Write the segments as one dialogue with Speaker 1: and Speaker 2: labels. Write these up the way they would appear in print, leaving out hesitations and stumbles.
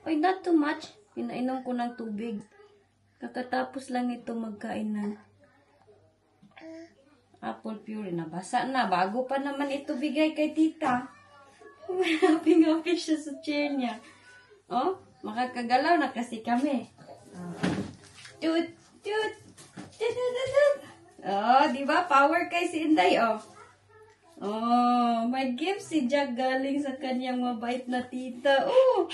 Speaker 1: Oy, not too much. Pinainom ko ng tubig. Kakatapos lang ito magkain ng apple puree. Nabasa na. Bago pa naman ito bigay kay tita. Happy siya sa chair niya. Oh, makakagalaw na kasi kami. Tut, tut, tut, tut, tut. Oh, di ba? Power kay si Inday, oh. Oh, may gift si Jack galing sa kanyang mabait na tita. Oh.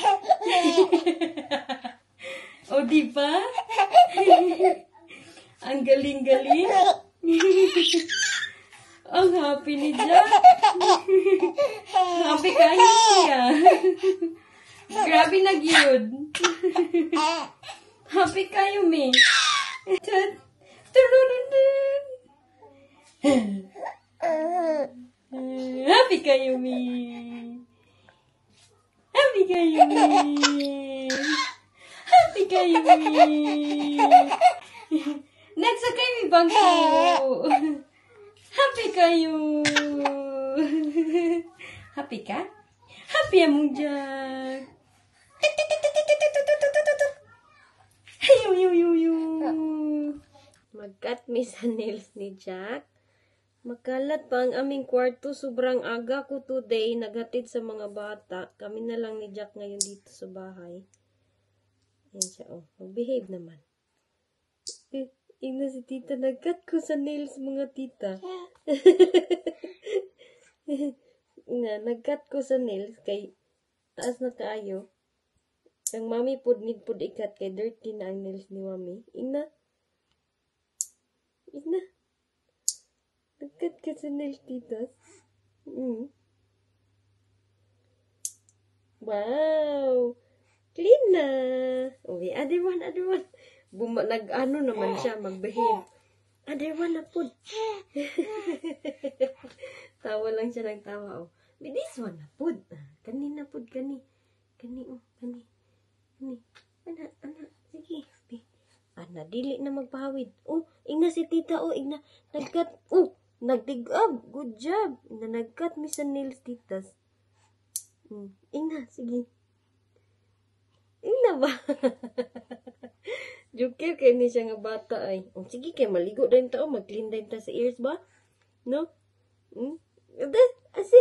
Speaker 1: Oh, di ba? Ang galing-galing. Ang happy ni Jack. Happy kayo siya. Grabe na gyud. Happy kayo, me. Happy kayo, me. Happy kayo, me. Happy kayo, me. Next, kay mi bangko. Happy kayo. Happy ka? Happy among Jack. Mag-cut mi sa nails ni Jack. Magkalat pa ang aming kwarto. Sobrang aga ko today. Naghatid sa mga bata. Kami na lang ni Jack ngayon dito sa bahay. Yan siya, oh. Mag-behave naman. Ina si tita, nag-cut ko sa nails mga tita. Ina, nag-cut ko sa nails kay taas na kaayo. Ang mami pud need pud ikat kay dirty na ang nails ni mami. Ina. Nag-cut ka sa nails tita. Wow. Clean na. Uy, other one. Nag-ano naman siya, mag-behave. Other one na po. Tawa lang siya ng tawa, oh. But this one na po. Kanina po, kani. Ana, sige. Ana, dili na magpahawid. Oh, ingna si tita, oh, ingna. Nag-cut, oh, nagtig-up. Good job. Nag-cut mi sa nails, titas. Ingna, sige. Ingna ba? Joker kay ni siya nga bata ay. Oh, sige kay maligo din ta, mag-clean din ta sa ears ba? No? Asi.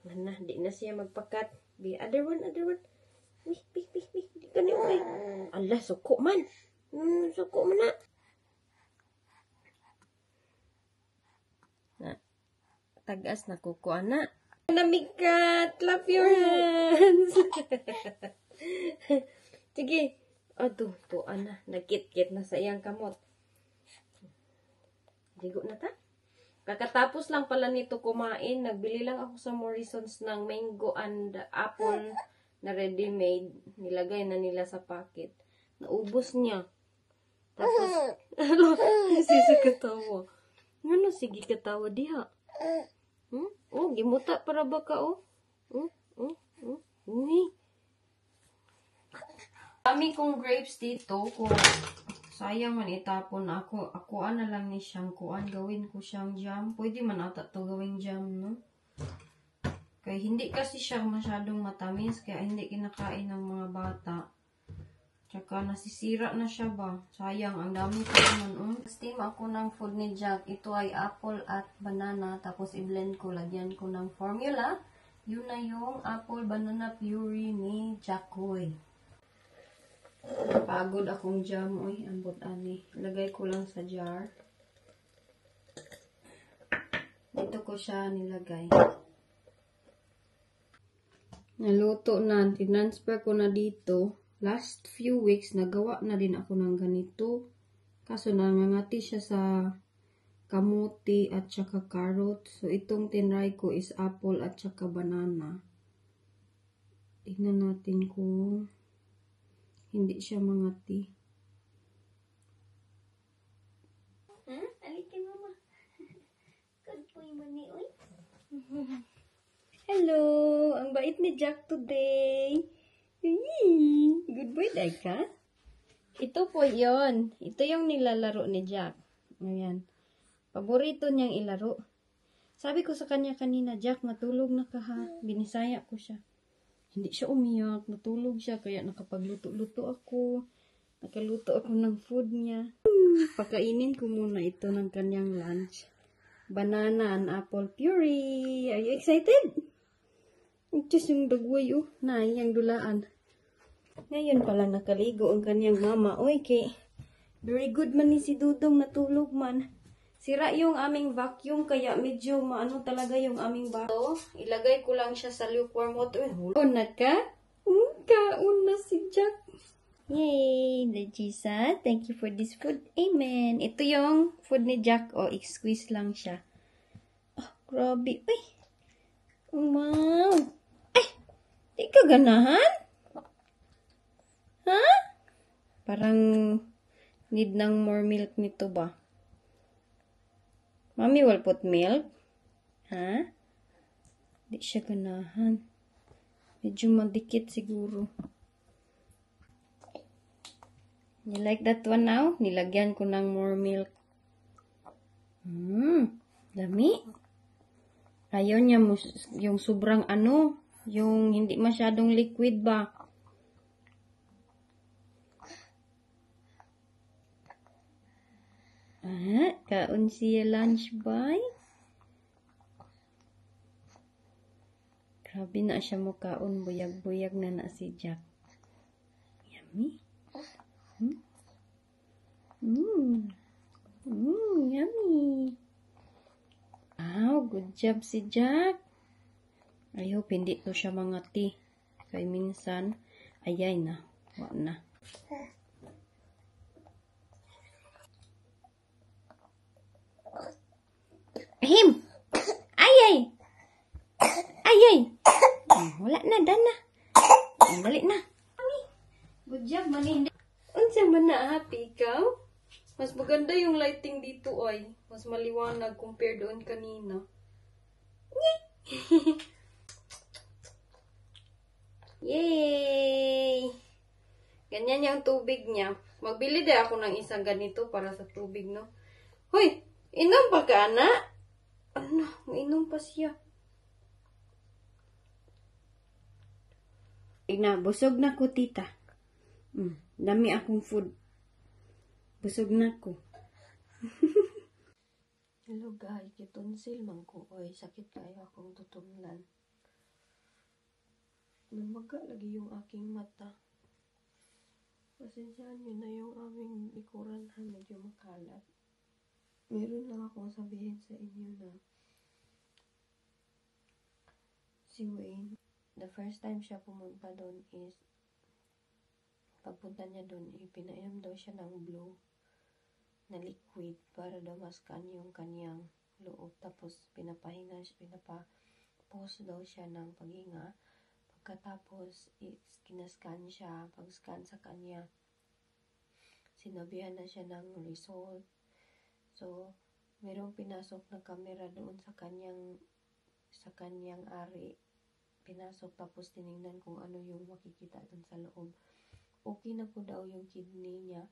Speaker 1: Mana, di na siya magpakat. Be other one. Wih. Di ka ni uy. Allah, suko man. Suko man na. Tagas na kuko ana. Namikat. Clap your hands. Sige. Aduh, tuan na. Nagkit-kit na sa iyang kamot. Ligo na ta. Kakatapos lang pala nito kumain. Nagbili lang ako sa Morrisons ng mango and apple na ready-made. Nilagay na nila sa packet. Naubos niya. Tapos, sisi katawa. Ano, sige katawa diha. Oh, gimuta para ba ka, oh? Uy. Dami kong grapes dito. Kung sayang man itapon ako. Akuan na lang ni siyang kuan. Gawin ko siyang jam. Pwede man ata to gawing jam, no? Kaya hindi kasi siya masyadong matamis. Kaya hindi kinakain ng mga bata. Tsaka nasisira na siya ba? Sayang. Ang dami ko naman. Steam ako ng food ni Jack. Ito ay apple at banana. Tapos i-blend ko. Lagyan ko ng formula. Yun na yung apple banana puree ni Jackoy. Pagod akong jam. Uy, ambot ani. Lagay ko lang sa jar. Dito ko siya nilagay. Naluto na. Tinransfer ko na dito. Last few weeks, nagawa na din ako ng ganito. Kaso nangangati siya sa kamuti at saka carrot. So, itong tinry ko is apple at saka banana. Tingnan natin kung hindi siya mangati. Alikin mama. Good boy mo ni Uy. Hello! Ang bait ni Jack today. Good boy, Daika. Ito po yon. Ito yung nilalaro ni Jack. Ayan. Paborito niyang ilaro. Sabi ko sa kanya kanina, Jack, matulog na ka ha. Binisaya ko siya. Hindi siya umiyak, natulog siya, kaya nakapagluto-luto ako. Nakaluto ako ng food niya. Pakainin ko muna ito ng kanyang lunch. Banana and apple puree. Are you excited? Just yung dagway, oh. Nay, yung dulaan. Ngayon pala nakaligo ang kanyang mama. Oy, kay very good man ni si Dudong, natulog man. Sira yung aming vacuum, kaya medyo maano talaga yung aming vacuum. So, ilagay ko lang siya sa lukewarm water. Hulon na ka? Kaon na si Jack. Yay! The Jesus, thank you for this food. Amen. Ito yung food ni Jack. Oh, i-squeeze lang siya. Oh, grabe. Ay! Wow! Ay! Di ka ganahan? Ha? Parang need ng more milk nito ba? Mommy will put milk? Ha? Di siya ganahan. Medyo madikit siguro. You like that one now? Nilagyan ko ng more milk. Dami. Ayaw niya yung sobrang ano, yung hindi masyadong liquid ba? Kaon siya lunch boy. Grabe na siya mo kaon, buyag-buyag na si Jack. Yummy. Yummy. Wow, good job si Jack. I hope hindi to siya mangati. Kaya minsan, ayay na. Wa na. Ahim! Ayay! Ayay! Wala na, dana. Dali na. Good job, manin. Unsa man na, happy ikaw? Mas maganda yung lighting dito, ay. Mas maliwanag compare doon kanina. Yay! Ganyan yung tubig niya. Magbili din ako ng isang ganito para sa tubig, no? Hoy! Inom pa ka, anak? Ano? Mainom pa siya. Busog na ko, tita. Dami akong food. Busog na ko. Hello guys, kitonsil man ko. Oy, sakit kayo akong tutunglan. Namaga lagi yung aking mata. Pasensyahan nyo na yung aming likuran ha, medyo makalat. Meron lang akong sabihin sa inyo na si Wayne, the first time siya pumunta doon is pagpunta niya doon, ipinainom daw siya ng blue na liquid para damaskan yung kanyang loob. Tapos pinapa-pause daw siya ng paghinga. Pagkatapos, kinascan siya. Pag-scan sa kanya, sinabihan na siya ng result. So, merong pinasok na camera doon sa kanyang ari. Pinasok tapos tiningnan kung ano yung makikita doon sa loob. Okay na po daw yung kidney niya.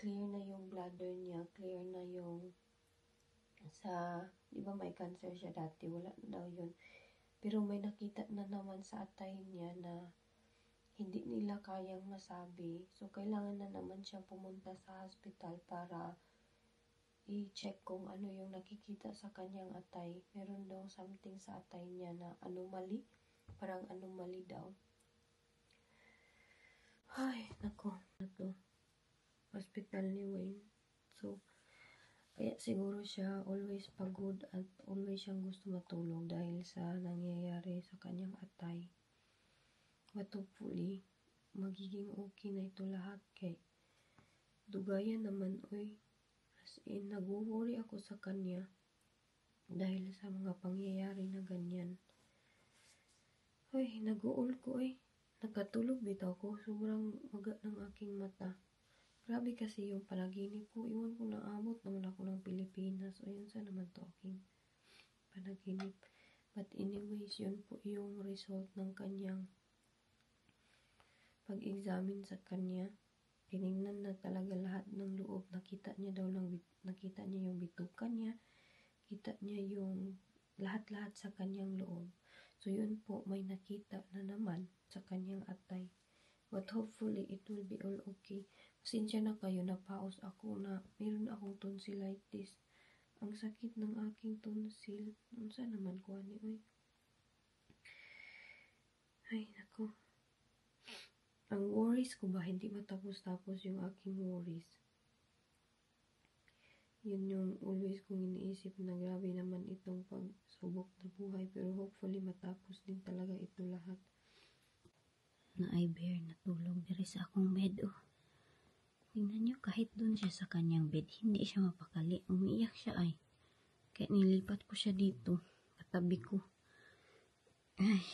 Speaker 1: Clear na yung bladder niya. Clear na yung di ba may cancer siya dati? Wala na daw yun. Pero may nakita na naman sa atay niya na hindi nila kayang masabi. So, kailangan na naman siya pumunta sa hospital para i-check kung ano yung nakikita sa kanyang atay. Meron daw something sa atay niya na anomaly. Parang anomaly daw. Ay, nako. Hospital ni Wayne. So, kaya siguro siya always pagod at always siyang gusto matulog dahil sa nangyayari sa kanyang atay. But hopefully, magiging okay na ito lahat kay dugayan naman, oy. As in, nag-worry ako sa kanya dahil sa mga pangyayari na ganyan. Ay, nag-uul ko nakatulog bitaw ko. Sobrang maga ng aking mata. Grabe kasi yung panaginip ko. Iwan ko na abot naman ako ng Pilipinas. O yun sa naman to aking panaginip. But anyways, yun po yung result ng kanyang pag-examine sa kanya. Tinignan na talaga lahat ng loob. Nakita niya yung bitukan niya. Kita niya yung lahat-lahat sa kanyang loob. So yun po, may nakita na naman sa kanyang atay. But hopefully, it will be all okay. Pasensya na kayo, napaos ako na meron akong tonsillitis. Ang sakit ng aking tonsil. Unsa naman ko ani, oy. Ay, nako. Ang worries ko ba, hindi matapos-tapos yung aking worries. Yun yung always kong iniisip na grabe naman itong pagsubok na buhay. Pero hopefully, matapos din talaga ito lahat.
Speaker 2: Na ay bear natulog diri sa akong bed. Oh. Tingnan nyo, kahit dun siya sa kanyang bed, hindi siya mapakali. Umiiyak siya ay. Kaya nilipat ko siya dito, katabi ko. Ay,